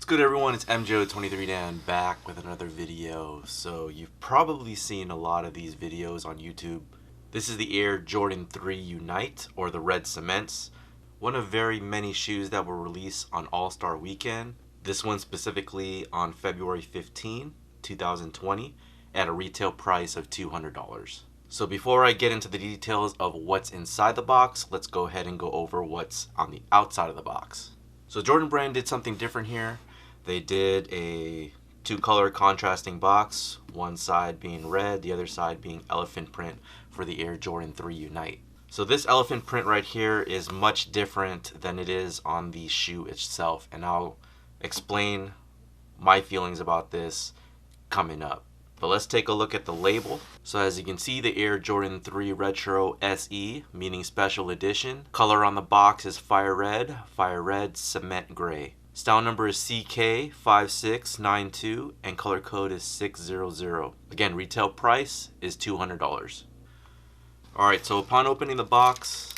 What's good, everyone? It's MJO23Dan back with another video. So you've probably seen a lot of these videos on YouTube. This is the Air Jordan 3 Unite, or the Red Cements, one of very many shoes that were released on All-Star Weekend. This one specifically on February 15, 2020 at a retail price of $200. So before I get into the details of what's inside the box, let's go ahead and go over what's on the outside of the box. So Jordan Brand did something different here. They did a two-color contrasting box, one side being red, the other side being elephant print for the Air Jordan 3 Unite. So this elephant print right here is much different than it is on the shoe itself, and I'll explain my feelings about this coming up. But let's take a look at the label. So as you can see, the Air Jordan 3 Retro SE, meaning special edition. Color on the box is fire red, cement gray. Style number is CK5692 and color code is 600. Again, retail price is $200. Alright, so upon opening the box,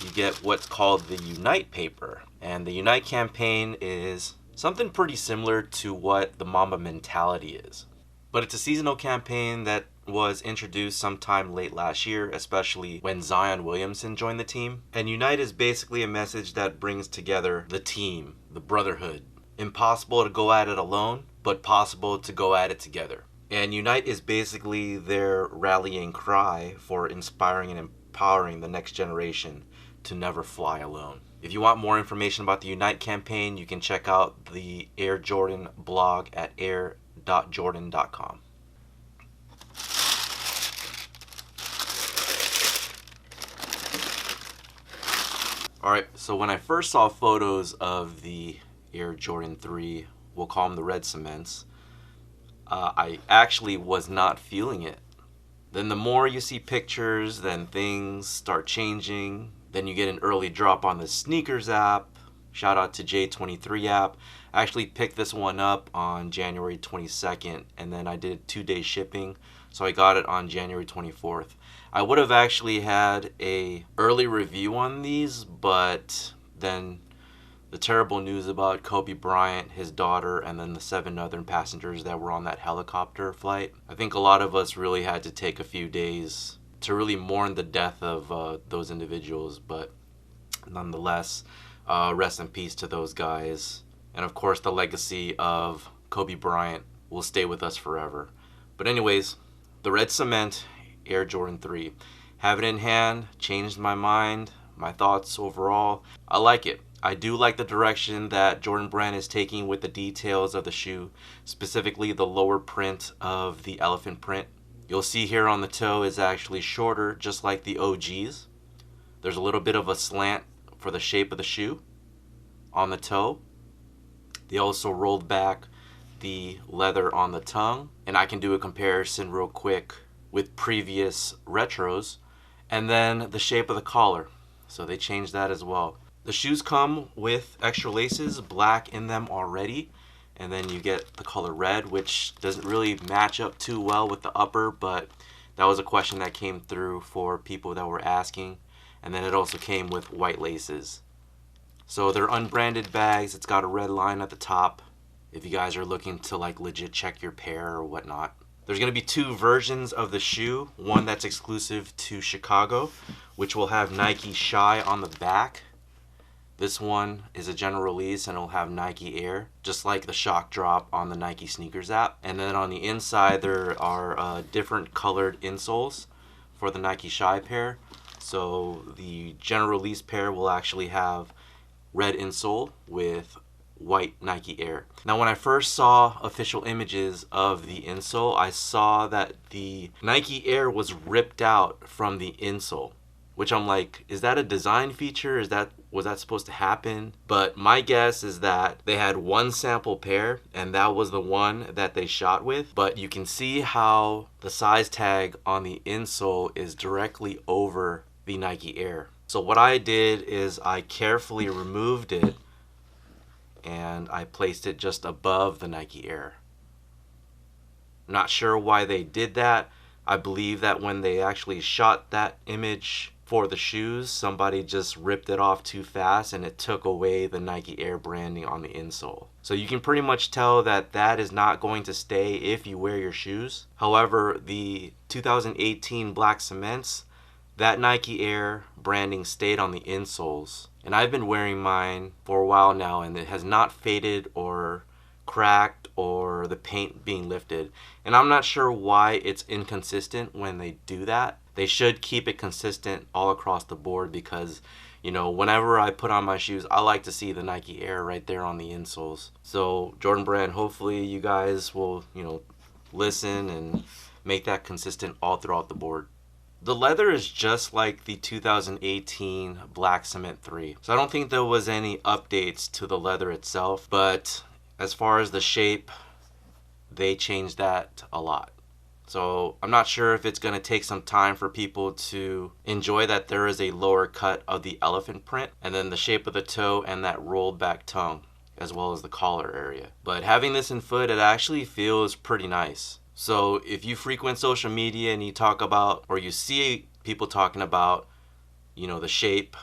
you get what's called the Unite paper. And the Unite campaign is something pretty similar to what the Mamba mentality is. But it's a seasonal campaign that was introduced sometime late last year, especially when Zion Williamson joined the team. And Unite is basically a message that brings together the team, the brotherhood. Impossible to go at it alone, but possible to go at it together. And Unite is basically their rallying cry for inspiring and empowering the next generation to never fly alone. If you want more information about the Unite campaign, you can check out the Air Jordan blog at air.jordan.com. Alright, so when I first saw photos of the Air Jordan 3, we'll call them the Red Cements, I actually was not feeling it. Then the more you see pictures, then things start changing. Then you get an early drop on the sneakers app. Shout out to J23 app. I actually picked this one up on January 22nd, and then I did 2-day shipping, so I got it on January 24th. I would have actually had a early review on these, but then the terrible news about Kobe Bryant, his daughter, and then the 7 other passengers that were on that helicopter flight. I think a lot of us really had to take a few days to really mourn the death of those individuals, but nonetheless, rest in peace to those guys. And of course, the legacy of Kobe Bryant will stay with us forever. But anyways, the Red Cement Air Jordan 3. Have it in hand, changed my mind, my thoughts overall. I like it. I do like the direction that Jordan Brand is taking with the details of the shoe, specifically the lower print of the elephant print. You'll see here on the toe is actually shorter, just like the OGs. There's a little bit of a slant for the shape of the shoe on the toe. They also rolled back the leather on the tongue, and I can do a comparison real quick with previous retros. And then the shape of the collar, so they changed that as well. The shoes come with extra laces, black in them already, and then you get the color red, which doesn't really match up too well with the upper, but that was a question that came through for people that were asking. And then it also came with white laces. So they're unbranded bags. It's got a red line at the top if you guys are looking to like legit check your pair or whatnot. There's going to be 2 versions of the shoe. One that's exclusive to Chicago, which will have Nike Shy on the back. This one is a general release and it'll have Nike Air, just like the shock drop on the Nike sneakers app. And then on the inside there are different colored insoles for the Nike Shy pair. So the general release pair will actually have red insole with white Nike Air. Now when I first saw official images of the insole, I saw that the Nike Air was ripped out from the insole, which I'm like, is that a design feature? Was that supposed to happen? But my guess is that they had one sample pair and that was the one that they shot with. But you can see how the size tag on the insole is directly over the Nike Air. So what I did is I carefully removed it and I placed it just above the Nike Air. Not sure why they did that. I believe that when they actually shot that image for the shoes, somebody just ripped it off too fast and it took away the Nike Air branding on the insole. So you can pretty much tell that that is not going to stay if you wear your shoes. However, the 2018 black cements, that Nike Air branding stayed on the insoles. And I've been wearing mine for a while now, and it has not faded or cracked or the paint being lifted. And I'm not sure why it's inconsistent when they do that. They should keep it consistent all across the board, because you know, whenever I put on my shoes, I like to see the Nike Air right there on the insoles. So Jordan Brand, hopefully you guys will, you know, listen and make that consistent all throughout the board. The leather is just like the 2018 Black Cement 3. So I don't think there was any updates to the leather itself, but as far as the shape, they changed that a lot. So I'm not sure if it's going to take some time for people to enjoy that there is a lower cut of the elephant print, and then the shape of the toe and that rolled back tongue, as well as the collar area. But having this in foot, it actually feels pretty nice. So if you frequent social media and you talk about, or you see people talking about, you know, the shape,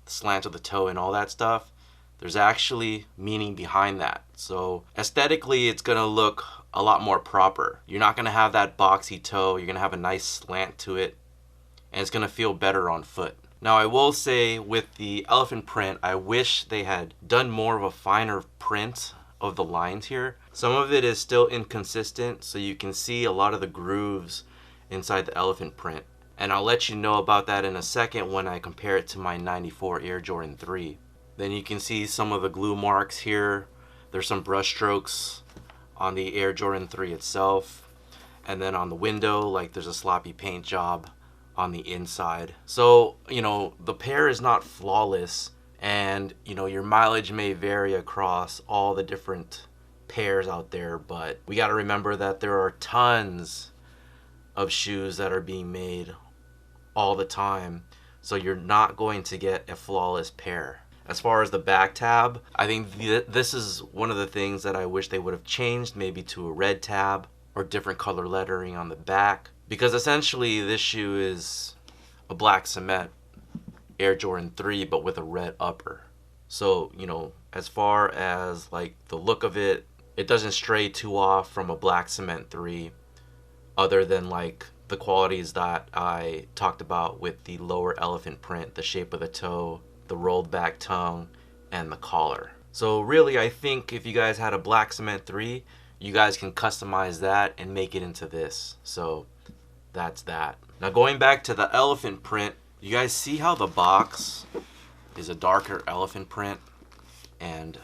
the slant of the toe and all that stuff, there's actually meaning behind that. So aesthetically, it's going to look a lot more proper. You're not going to have that boxy toe. You're going to have a nice slant to it, and it's going to feel better on foot. Now, I will say with the elephant print, I wish they had done more of a finer print of the lines here. Some of it is still inconsistent, so you can see a lot of the grooves inside the elephant print. And I'll let you know about that in a second when I compare it to my 94 Air Jordan 3. Then you can see some of the glue marks here. There's some brush strokes on the Air Jordan 3 itself. And then on the window, like, there's a sloppy paint job on the inside. So, you know, the pair is not flawless, and, you know, your mileage may vary across all the different pairs out there, but we got to remember that there are tons of shoes that are being made all the time. So you're not going to get a flawless pair. As far as the back tab, I think this is one of the things that I wish they would have changed, maybe to a red tab or different color lettering on the back. Because essentially this shoe is a black cement Air Jordan 3, but with a red upper. So, you know, as far as like the look of it, it doesn't stray too off from a black cement 3, other than like the qualities that I talked about with the lower elephant print, the shape of the toe, the rolled back tongue, and the collar. So really, I think if you guys had a black cement 3, you guys can customize that and make it into this. So that's that. Now going back to the elephant print, you guys see how the box is a darker elephant print and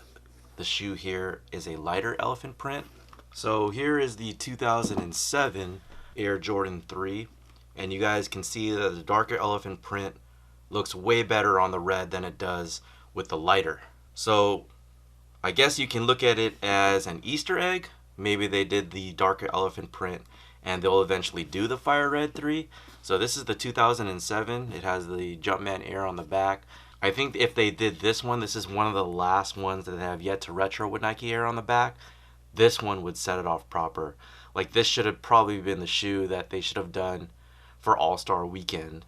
the shoe here is a lighter elephant print? So here is the 2007 Air Jordan 3, and you guys can see that the darker elephant print looks way better on the red than it does with the lighter. So I guess you can look at it as an Easter egg. Maybe they did the darker elephant print and they'll eventually do the Fire Red 3. So this is the 2007. It has the Jumpman Air on the back. I think if they did this one, this is one of the last ones that they have yet to retro with Nike Air on the back. This one would set it off proper. Like, this should have probably been the shoe that they should have done for All-Star Weekend.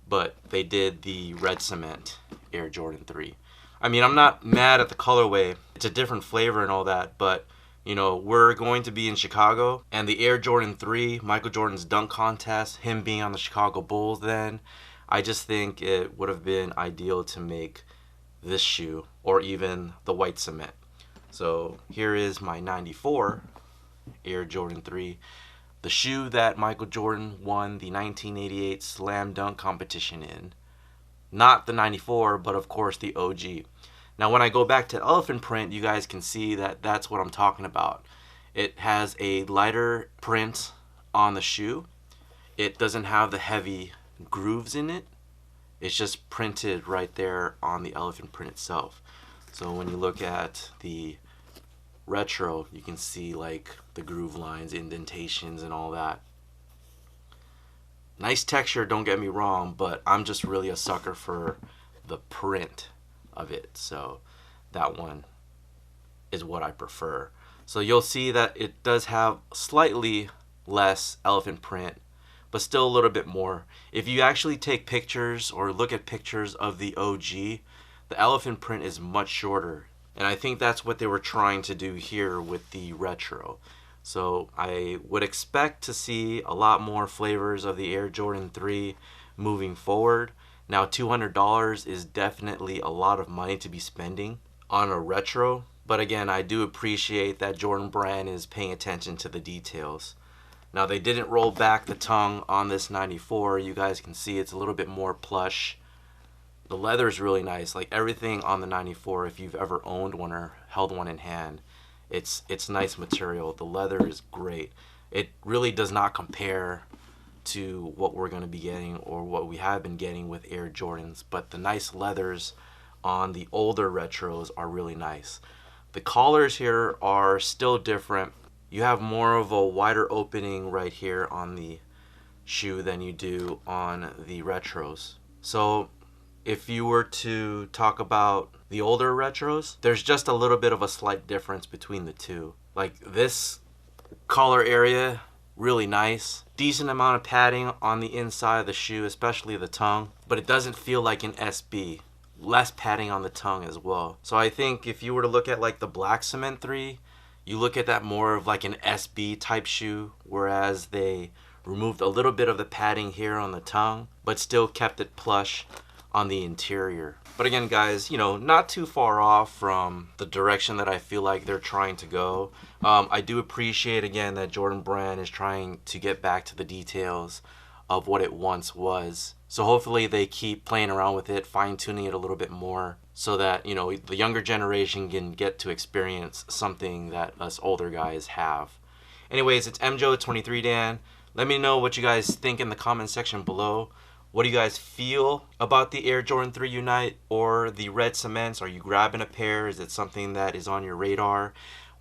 But they did the red cement Air Jordan 3. I mean, I'm not mad at the colorway. It's a different flavor and all that, but you know, we're going to be in Chicago, and the Air Jordan 3, Michael Jordan's dunk contest, him being on the Chicago Bulls then, I just think it would have been ideal to make this shoe, or even the white cement. So here is my 94 Air Jordan 3, the shoe that Michael Jordan won the 1988 Slam Dunk competition in. Not the 94, but of course the OG. Now when I go back to elephant print, you guys can see that that's what I'm talking about. It has a lighter print on the shoe. It doesn't have the heavy grooves in it. It's just printed right there on the elephant print itself. So when you look at the retro, you can see like the groove lines, indentations, and all that. Nice texture, don't get me wrong, but I'm just really a sucker for the print of it. So that one is what I prefer. So you'll see that it does have slightly less elephant print, but still a little bit more. If you actually take pictures or look at pictures of the OG, the elephant print is much shorter. And I think that's what they were trying to do here with the retro. So I would expect to see a lot more flavors of the Air Jordan 3 moving forward. Now $200 is definitely a lot of money to be spending on a retro. But again, I do appreciate that Jordan Brand is paying attention to the details. Now they didn't roll back the tongue on this 94. You guys can see it's a little bit more plush. The leather is really nice. Like everything on the 94, if you've ever owned one or held one in hand, it's nice material. The leather is great. It really does not compare to what we're going to be getting or what we have been getting with Air Jordans, but the nice leathers on the older retros are really nice. The collars here are still different. You have more of a wider opening right here on the shoe than you do on the retros. So if you were to talk about the older retros, there's just a little bit of a slight difference between the two. Like this collar area, really nice. Decent amount of padding on the inside of the shoe, especially the tongue, but it doesn't feel like an SB. Less padding on the tongue as well. So I think if you were to look at like the Black Cement 3, you look at that more of like an SB type shoe, whereas they removed a little bit of the padding here on the tongue, but still kept it plush on the interior. But again, guys, you know, not too far off from the direction that I feel like they're trying to go. I do appreciate, again, that Jordan Brand is trying to get back to the details of what it once was. So hopefully they keep playing around with it, fine-tuning it a little bit more so that, you know, the younger generation can get to experience something that us older guys have. Anyways, it's MJO23Dan. Let me know what you guys think in the comment section below. What do you guys feel about the Air Jordan 3 Unite or the red cements? Are you grabbing a pair? Is it something that is on your radar?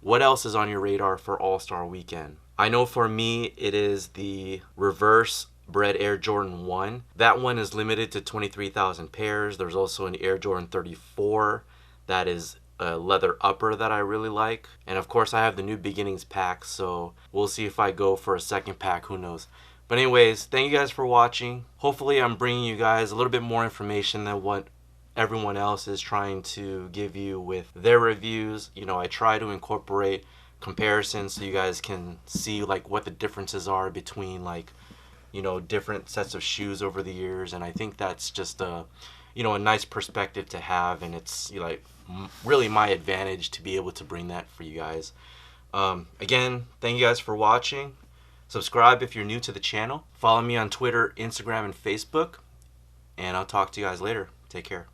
What else is on your radar for All-Star Weekend? I know for me, it is the reverse bred Air Jordan 1. That one is limited to 23,000 pairs. There's also an Air Jordan 34 that is a leather upper that I really like. And of course I have the New Beginnings pack, so we'll see if I go for a second pack, who knows. But anyways, thank you guys for watching. Hopefully I'm bringing you guys a little bit more information than what everyone else is trying to give you with their reviews. You know, I try to incorporate comparisons so you guys can see like what the differences are between like, you know, different sets of shoes over the years. And I think that's just a, you know, a nice perspective to have, and it's, you know, like really my advantage to be able to bring that for you guys. Again, thank you guys for watching. Subscribe if you're new to the channel. Follow me on Twitter, Instagram, and Facebook, and I'll talk to you guys later. Take care.